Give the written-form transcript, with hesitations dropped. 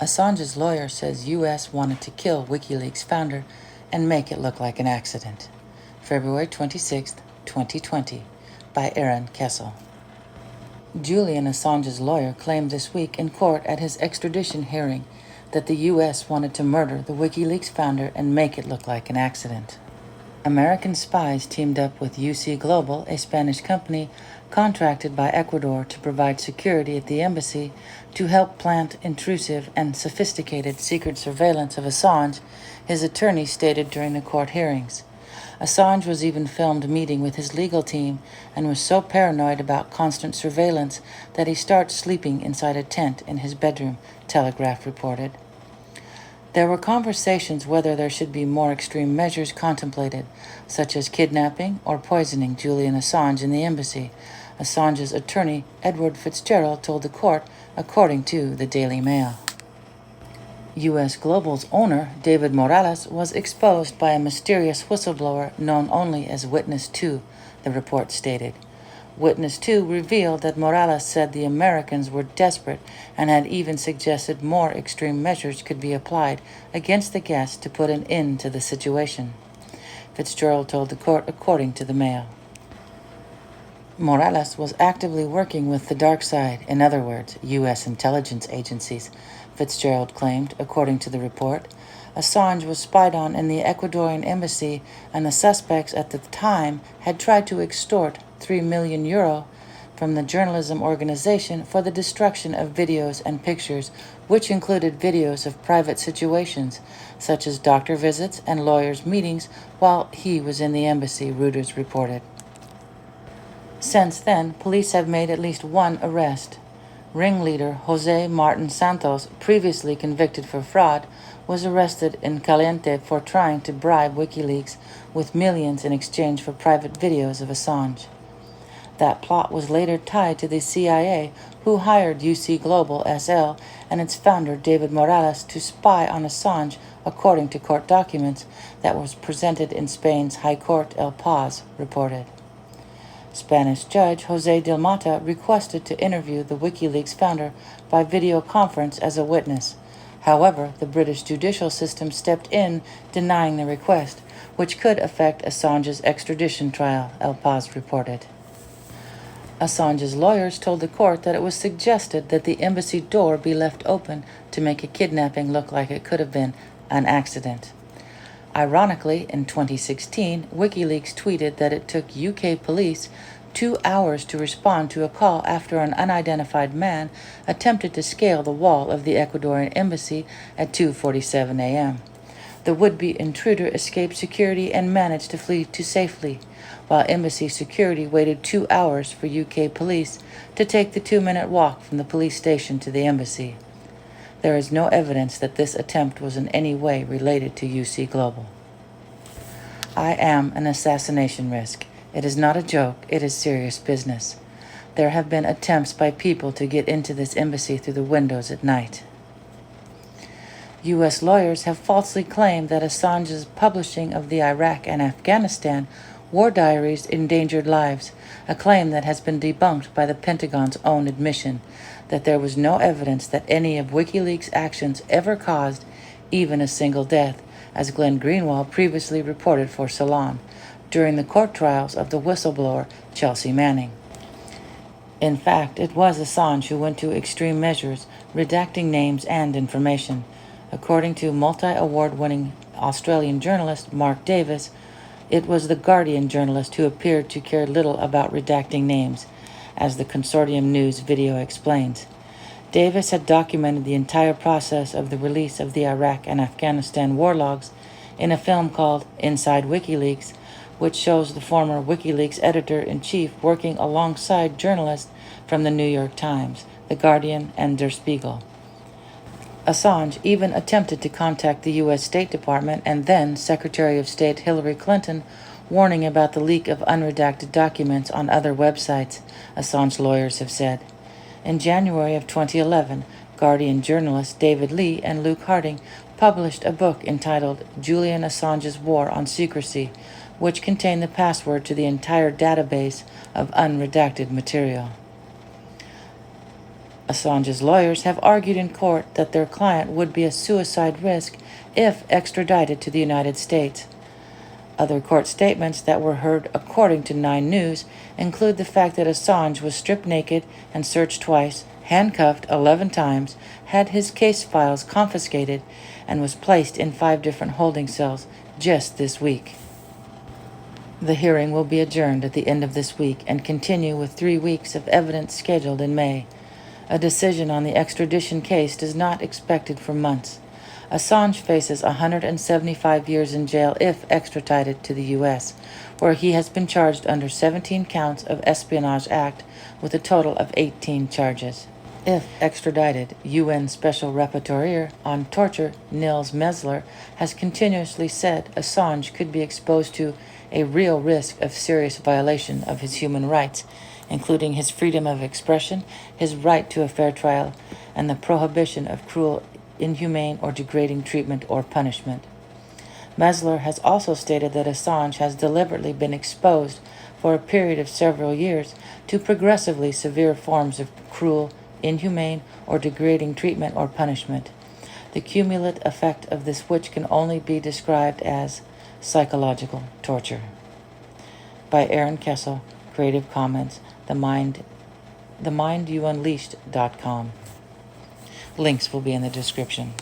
Assange's lawyer says U.S. wanted to kill WikiLeaks founder and make it look like an accident. February 26, 2020, by Aaron Kessel. Julian Assange's lawyer claimed this week in court at his extradition hearing that the U.S. wanted to murder the WikiLeaks founder and make it look like an accident. American spies teamed up with UC Global, a Spanish company contracted by Ecuador to provide security at the embassy, to help plant intrusive and sophisticated secret surveillance of Assange, his attorney stated during the court hearings. Assange was even filmed meeting with his legal team and was so paranoid about constant surveillance that he starts sleeping inside a tent in his bedroom, Telegraph reported. There were conversations whether there should be more extreme measures contemplated, such as kidnapping or poisoning Julian Assange in the embassy, Assange's attorney Edward Fitzgerald told the court, according to the Daily Mail. U.S. Global's owner, David Morales, was exposed by a mysterious whistleblower known only as Witness 2, the report stated. Witness 2 revealed that Morales said the Americans were desperate and had even suggested more extreme measures could be applied against the guests to put an end to the situation. Fitzgerald told the court, according to the Mail. Morales was actively working with the dark side, in other words, U.S. intelligence agencies, Fitzgerald claimed, according to the report. Assange was spied on in the Ecuadorian embassy, and the suspects at the time had tried to extort €3 million from the journalism organization for the destruction of videos and pictures, which included videos of private situations, such as doctor visits and lawyers' meetings while he was in the embassy, Reuters reported. Since then, police have made at least one arrest. Ringleader Jose Martin Santos, previously convicted for fraud, was arrested in Caliente for trying to bribe WikiLeaks with millions in exchange for private videos of Assange. That plot was later tied to the CIA, who hired UC Global SL and its founder David Morales to spy on Assange, according to court documents that was presented in Spain's High Court El Paz reported. Spanish judge Jose Del Mata requested to interview the WikiLeaks founder by video conference as a witness. However, the British judicial system stepped in, denying the request, which could affect Assange's extradition trial, El Paz reported. Assange's lawyers told the court that it was suggested that the embassy door be left open to make a kidnapping look like it could have been an accident. Ironically, in 2016, WikiLeaks tweeted that it took UK police 2 hours to respond to a call after an unidentified man attempted to scale the wall of the Ecuadorian embassy at 2:47 a.m. The would-be intruder escaped security and managed to flee to safety, while embassy security waited 2 hours for UK police to take the 2-minute walk from the police station to the embassy. There is no evidence that this attempt was in any way related to UC Global. I am an assassination risk. It is not a joke, it is serious business. There have been attempts by people to get into this embassy through the windows at night. U.S. lawyers have falsely claimed that Assange's publishing of the Iraq and Afghanistan war diaries endangered lives, a claim that has been debunked by the Pentagon's own admission that there was no evidence that any of WikiLeaks' actions ever caused even a single death, as Glenn Greenwald previously reported for Salon, during the court trials of the whistleblower Chelsea Manning. In fact, it was Assange who went to extreme measures, redacting names and information. According to multi-award-winning Australian journalist Mark Davis, it was the Guardian journalist who appeared to care little about redacting names, as the Consortium News video explains. Davis had documented the entire process of the release of the Iraq and Afghanistan war logs in a film called Inside WikiLeaks, which shows the former WikiLeaks editor-in-chief working alongside journalists from the New York Times, The Guardian, and Der Spiegel. Assange even attempted to contact the U.S. State Department and then Secretary of State Hillary Clinton, warning about the leak of unredacted documents on other websites, Assange lawyers have said. In January of 2011, Guardian journalists David Lee and Luke Harding published a book entitled Julian Assange's War on Secrecy, which contained the password to the entire database of unredacted material. Assange's lawyers have argued in court that their client would be a suicide risk if extradited to the United States. Other court statements that were heard, according to 9 News, include the fact that Assange was stripped naked and searched twice, handcuffed 11 times, had his case files confiscated, and was placed in 5 different holding cells just this week. The hearing will be adjourned at the end of this week and continue with 3 weeks of evidence scheduled in May. A decision on the extradition case is not expected for months. Assange faces 175 years in jail if extradited to the U.S., where he has been charged under 17 counts of Espionage Act with a total of 18 charges. If extradited, UN Special Rapporteur on Torture Nils Mesler has continuously said Assange could be exposed to a real risk of serious violation of his human rights, including his freedom of expression, his right to a fair trial, and the prohibition of cruel, inhumane, or degrading treatment or punishment. Mesler has also stated that Assange has deliberately been exposed for a period of several years to progressively severe forms of cruel, inhumane, or degrading treatment or punishment, the cumulative effect of this which can only be described as psychological torture. By Aaron Kessel, Creative Commons, TheMindYouUnleashed.com. Links will be in the description.